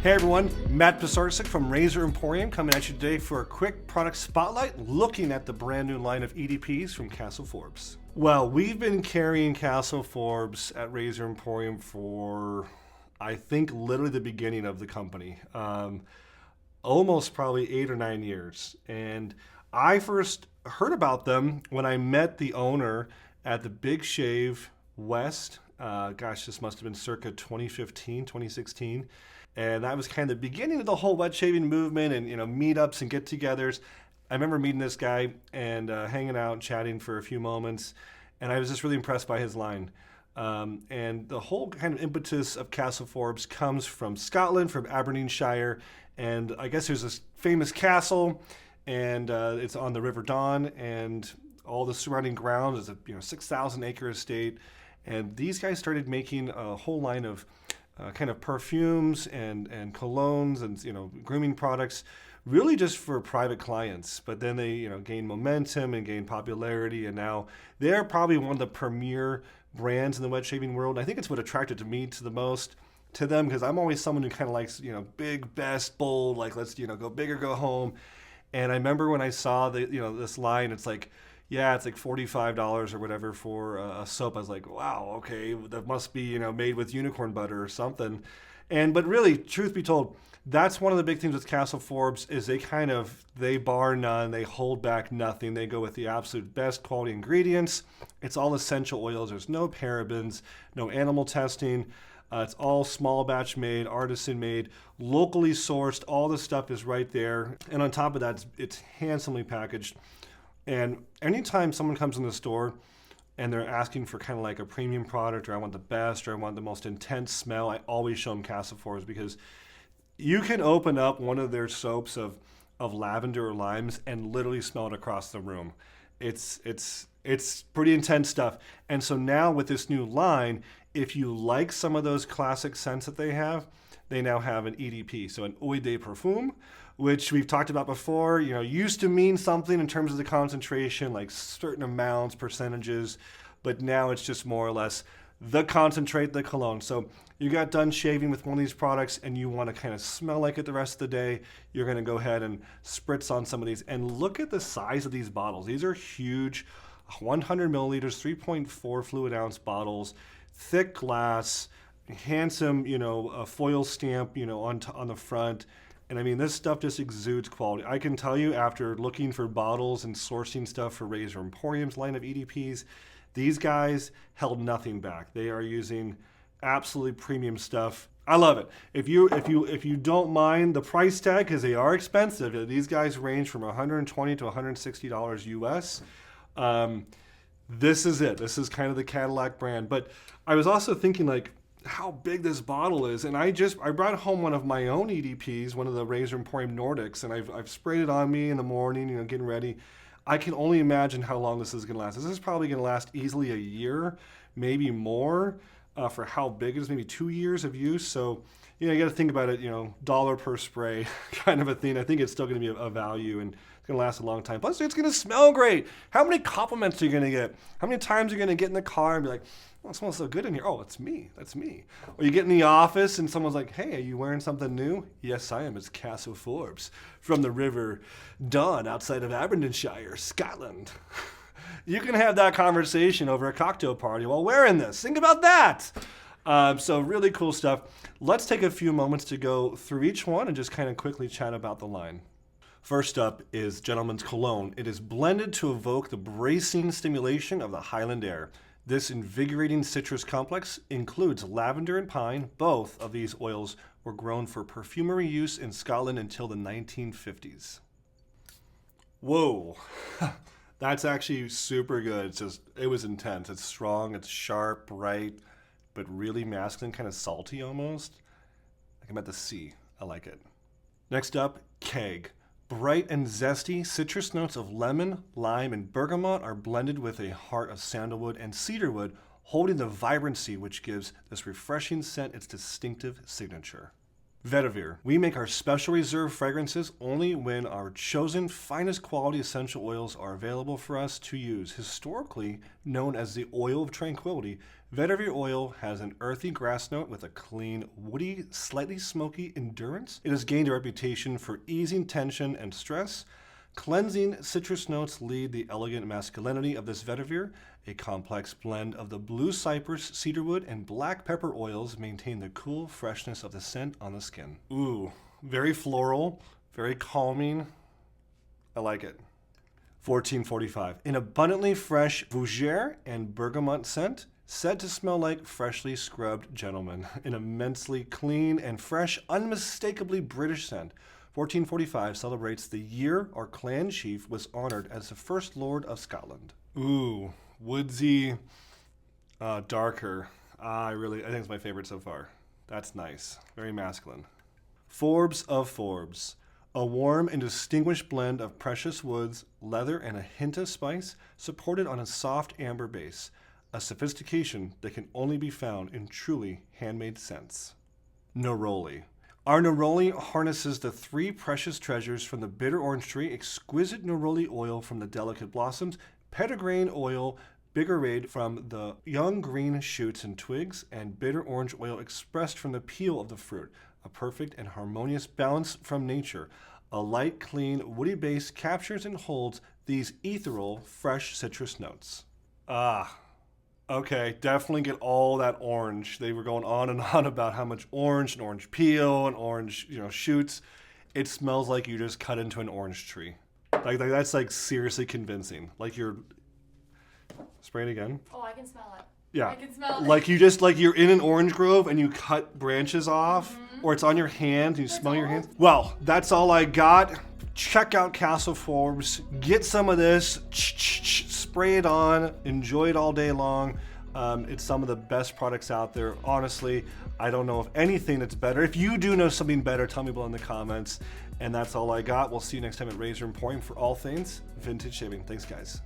Hey everyone, Matt Pisarcik from Razor Emporium coming at you today for a quick product spotlight looking at the brand new line of EDPs from Castle Forbes. Well, we've been carrying Castle Forbes at Razor Emporium for, I think, literally the beginning of the company. Almost probably 8 or 9 years. And I first heard about them when I met the owner at the Big Shave West. This must have been circa 2015, 2016. And that was kind of the beginning of the whole wet shaving movement and, meetups and get-togethers. I remember meeting this guy and hanging out and chatting for a few moments. And I was just really impressed by his line. And the whole kind of impetus of Castle Forbes comes from Scotland, from Aberdeenshire. And I guess there's this famous castle, and it's on the River Don, and all the surrounding grounds is a 6,000-acre estate. And these guys started making a whole line of kind of perfumes and colognes and grooming products, really just for private clients. But then they gained momentum and gained popularity, and now they're probably one of the premier brands in the wet shaving world. I think it's what attracted me to the most to them, because I'm always someone who kind of likes big, best, bold, like let's go big or go home. And I remember when I saw the this line, it's like, yeah, it's like $45 or whatever for a soap. I was like, wow, okay, that must be made with unicorn butter or something. But really, truth be told, that's one of the big things with Castle Forbes is they bar none, they hold back nothing. They go with the absolute best quality ingredients. It's all essential oils. There's no parabens, no animal testing. It's all small batch made, artisan made, locally sourced. All the stuff is right there. And on top of that, it's handsomely packaged. And anytime someone comes in the store and they're asking for kind of like a premium product, or I want the best, or I want the most intense smell, I always show them Castle Forbes, because you can open up one of their soaps of lavender or limes and literally smell it across the room. It's pretty intense stuff. And so now with this new line, if you like some of those classic scents that they now have an EDP, so an Eau de Parfum, which we've talked about before, used to mean something in terms of the concentration, like certain amounts, percentages, but now it's just more or less the concentrate, the cologne. So you got done shaving with one of these products and you want to kind of smell like it the rest of the day, you're going to go ahead and spritz on some of these. And look at the size of these bottles. These are huge, 100 milliliters, 3.4 fluid ounce bottles, thick glass, handsome, foil stamp, on the front. And I mean, this stuff just exudes quality. I can tell you, after looking for bottles and sourcing stuff for Razor Emporium's line of EDPs, these guys held nothing back. They are using absolutely premium stuff. I love it. If you don't mind the price tag, because they are expensive, these guys range from $120 to $160 US. This is it. This is kind of the Cadillac brand. But I was also thinking, like, how big this bottle is, and I brought home one of my own EDPs, one of the Razor Emporium Nordics, and I've sprayed it on me in the morning, getting ready. I can only imagine how long this is going to last. This is probably going to last easily a year, maybe more, for how big it is, maybe 2 years of use. So you got to think about it, dollar per spray kind of a thing. I think it's still going to be a value, and it's going to last a long time. Plus, it's going to smell great. How many compliments are you going to get? How many times are you going to get in the car and be like, oh, it smells so good in here. Oh, it's me. That's me. Or you get in the office and someone's like, hey, are you wearing something new? Yes, I am. It's Castle Forbes from the River Don outside of Aberdeenshire, Scotland. You can have that conversation over a cocktail party while wearing this. Think about that. So really cool stuff. Let's take a few moments to go through each one and just kind of quickly chat about the line. First up is Gentleman's Cologne. It is blended to evoke the bracing stimulation of the Highland air. This invigorating citrus complex includes lavender and pine. Both of these oils were grown for perfumery use in Scotland until the 1950s. Whoa, that's actually super good. It was intense. It's strong, it's sharp, bright, but really masculine, kind of salty almost. Like I'm at the sea. I like it. Next up, Keg. Bright and zesty, citrus notes of lemon, lime, and bergamot are blended with a heart of sandalwood and cedarwood, holding the vibrancy which gives this refreshing scent its distinctive signature. Vetiver. We make our special reserve fragrances only when our chosen finest quality essential oils are available for us to use. Historically known as the oil of tranquility, vetiver oil has an earthy grass note with a clean, woody, slightly smoky endurance. It has gained a reputation for easing tension and stress. Cleansing citrus notes lead the elegant masculinity of this vetiver. A complex blend of the blue cypress, cedarwood, and black pepper oils maintain the cool freshness of the scent on the skin. Ooh, very floral, very calming. I like it. 1445. An abundantly fresh fougere and bergamot scent, said to smell like freshly scrubbed gentlemen. An immensely clean and fresh, unmistakably British scent. 1445 celebrates the year our clan chief was honored as the first Lord of Scotland. Ooh, woodsy, darker. I think it's my favorite so far. That's nice. Very masculine. Forbes of Forbes. A warm and distinguished blend of precious woods, leather, and a hint of spice, supported on a soft amber base. A sophistication that can only be found in truly handmade scents. Neroli. Our neroli harnesses the three precious treasures from the bitter orange tree: exquisite neroli oil from the delicate blossoms, petitgrain oil bigarade from the young green shoots and twigs, and bitter orange oil expressed from the peel of the fruit. A perfect and harmonious balance from nature. A light, clean, woody base captures and holds these ethereal, fresh citrus notes. Okay, definitely get all that orange. They were going on and on about how much orange and orange peel and orange, shoots. It smells like you just cut into an orange tree. Like that's like seriously convincing. Like you're spraying again. Oh, I can smell it. Yeah, I can smell it. like you're in an orange grove and you cut branches off, or it's on your hands and you smell your hands. Well, that's all I got. Check out Castle Forbes. Get some of this. Spray it on. Enjoy it all day long. It's some of the best products out there. Honestly, I don't know of anything that's better. If you do know something better, tell me below in the comments. And that's all I got. We'll see you next time at Razor Emporium for all things vintage shaving. Thanks, guys.